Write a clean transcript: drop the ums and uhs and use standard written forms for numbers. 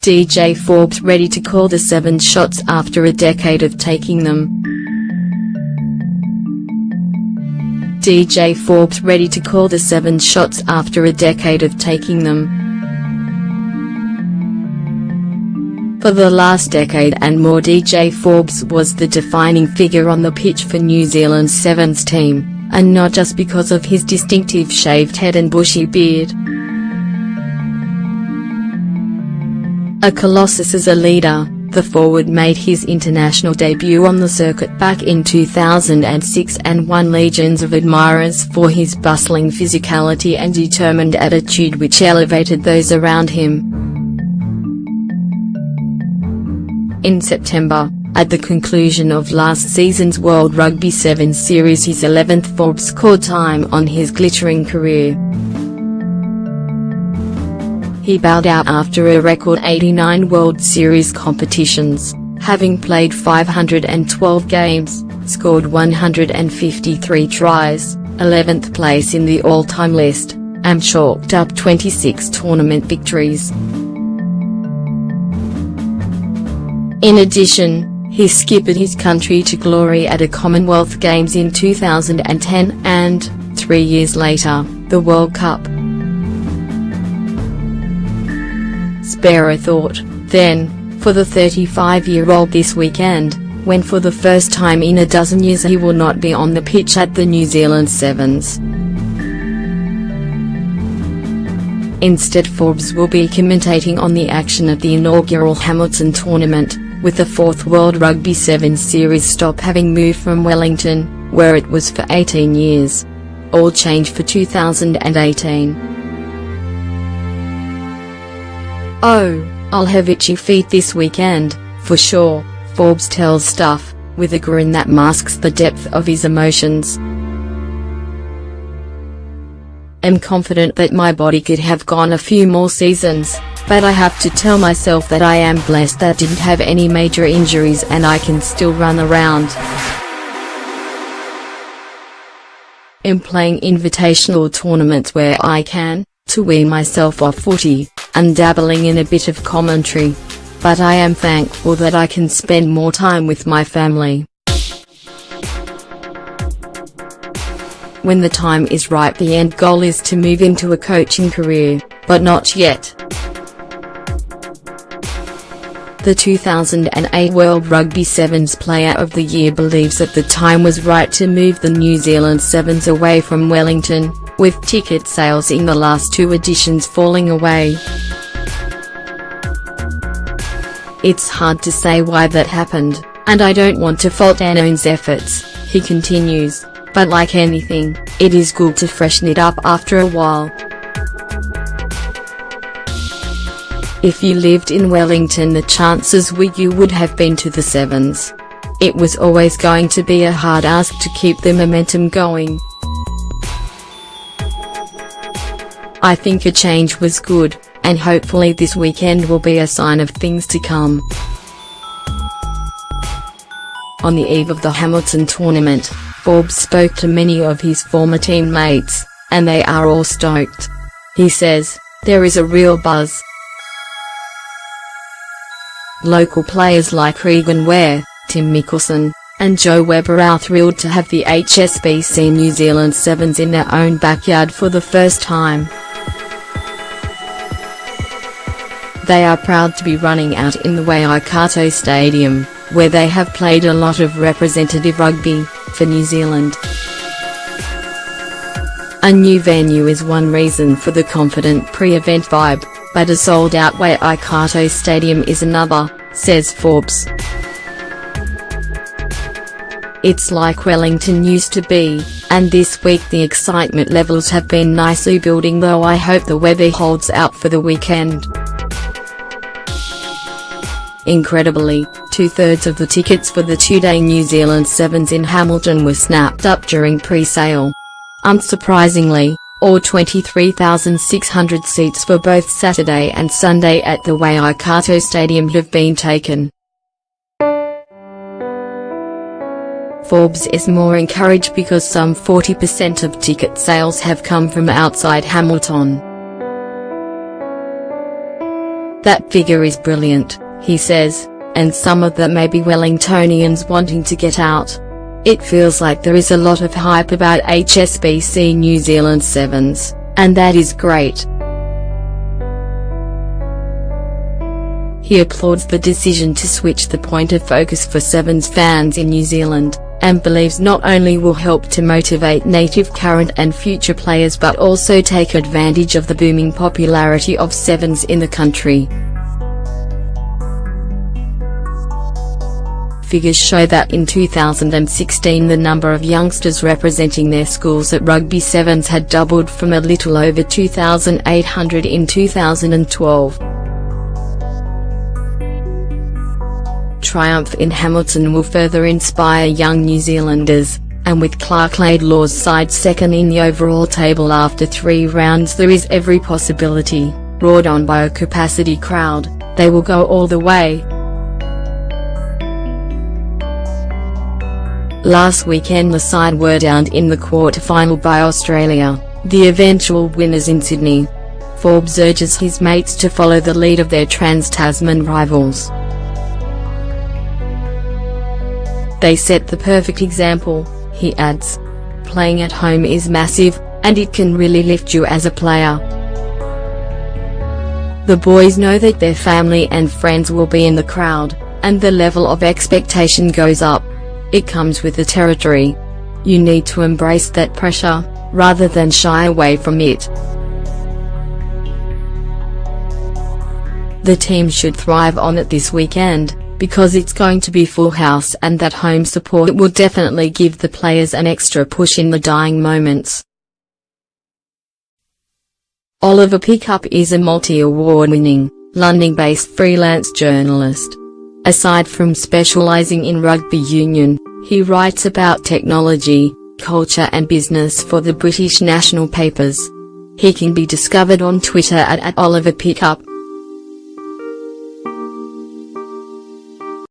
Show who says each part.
Speaker 1: DJ Forbes ready to call the 7 shots after a decade of taking them. DJ Forbes ready to call the 7 shots after a decade of taking them. For the last decade and more, DJ Forbes was the defining figure on the pitch for New Zealand's Sevens team, and not just because of his distinctive shaved head and bushy beard. A colossus as a leader, the forward made his international debut on the circuit back in 2006 and won legions of admirers for his bustling physicality and determined attitude, which elevated those around him. In September, at the conclusion of last season's World Rugby Sevens series, his 11th Forbes scored time on his glittering career. He bowed out after a record 89 World Series competitions, having played 512 games, scored 153 tries, 11th place in the all-time list, and chalked up 26 tournament victories. In addition, he skippered his country to glory at a Commonwealth Games in 2010 and, 3 years later, the World Cup. Spare a thought, then, for the 35-year-old this weekend, when for the first time in a dozen years he will not be on the pitch at the New Zealand Sevens. Instead, Forbes will be commentating on the action of the inaugural Hamilton tournament, with the 4th World Rugby Sevens series stop having moved from Wellington, where it was for 18 years. All change for 2018. "Oh, I'll have itchy feet this weekend, for sure," Forbes tells Stuff, with a grin that masks the depth of his emotions. "I'm confident that my body could have gone a few more seasons, but I have to tell myself that I am blessed that I didn't have any major injuries and I can still run around. I'm playing invitational tournaments where I can, to wean myself off footy, and dabbling in a bit of commentary. But I am thankful that I can spend more time with my family. When the time is right, the end goal is to move into a coaching career, but not yet." The 2008 World Rugby Sevens Player of the Year believes that the time was right to move the New Zealand Sevens away from Wellington, with ticket sales in the last 2 editions falling away. "It's hard to say why that happened, and I don't want to fault Anone's efforts," he continues, "but like anything, it is good to freshen it up after a while. If you lived in Wellington, the chances were you would have been to the Sevens. It was always going to be a hard ask to keep the momentum going. I think a change was good, and hopefully this weekend will be a sign of things to come." On the eve of the Hamilton tournament, Forbes spoke to many of his former teammates, and they are all stoked. He says, "There is a real buzz. Local players like Regan Ware, Tim Mickelson, and Joe Webber are thrilled to have the HSBC New Zealand Sevens in their own backyard for the first time. They are proud to be running out in the Waikato Stadium, where they have played a lot of representative rugby, for New Zealand. A new venue is one reason for the confident pre-event vibe, but a sold-out Waikato Stadium is another," says Forbes. "It's like Wellington used to be, and this week the excitement levels have been nicely building, though I hope the weather holds out for the weekend." Incredibly, 2/3 of the tickets for the 2-day New Zealand Sevens in Hamilton were snapped up during pre-sale. Unsurprisingly, all 23,600 seats for both Saturday and Sunday at the Waikato Stadium have been taken. Forbes is more encouraged because some 40% of ticket sales have come from outside Hamilton. "That figure is brilliant," he says, "and some of them may be Wellingtonians wanting to get out. It feels like there is a lot of hype about HSBC New Zealand Sevens, and that is great." He applauds the decision to switch the point of focus for Sevens fans in New Zealand, and believes not only will help to motivate native current and future players but also take advantage of the booming popularity of Sevens in the country. Figures show that in 2016 the number of youngsters representing their schools at Rugby Sevens had doubled from a little over 2,800 in 2012. Triumph in Hamilton will further inspire young New Zealanders, and with Clark Laidlaw's side second in the overall table after 3 rounds, there is every possibility, roared on by a capacity crowd, they will go all the way. Last weekend the side were downed in the quarter-final by Australia, the eventual winners in Sydney. Forbes urges his mates to follow the lead of their trans-Tasman rivals. "They set the perfect example," he adds. "Playing at home is massive, and it can really lift you as a player. The boys know that their family and friends will be in the crowd, and the level of expectation goes up. It comes with the territory. You need to embrace that pressure, rather than shy away from it. The team should thrive on it this weekend, because it's going to be full house, and that home support will definitely give the players an extra push in the dying moments." Oliver Pickup is a multi-award-winning, London-based freelance journalist. Aside from specialising in rugby union, he writes about technology, culture and business for the British national papers. He can be discovered on Twitter at @OliverPickup.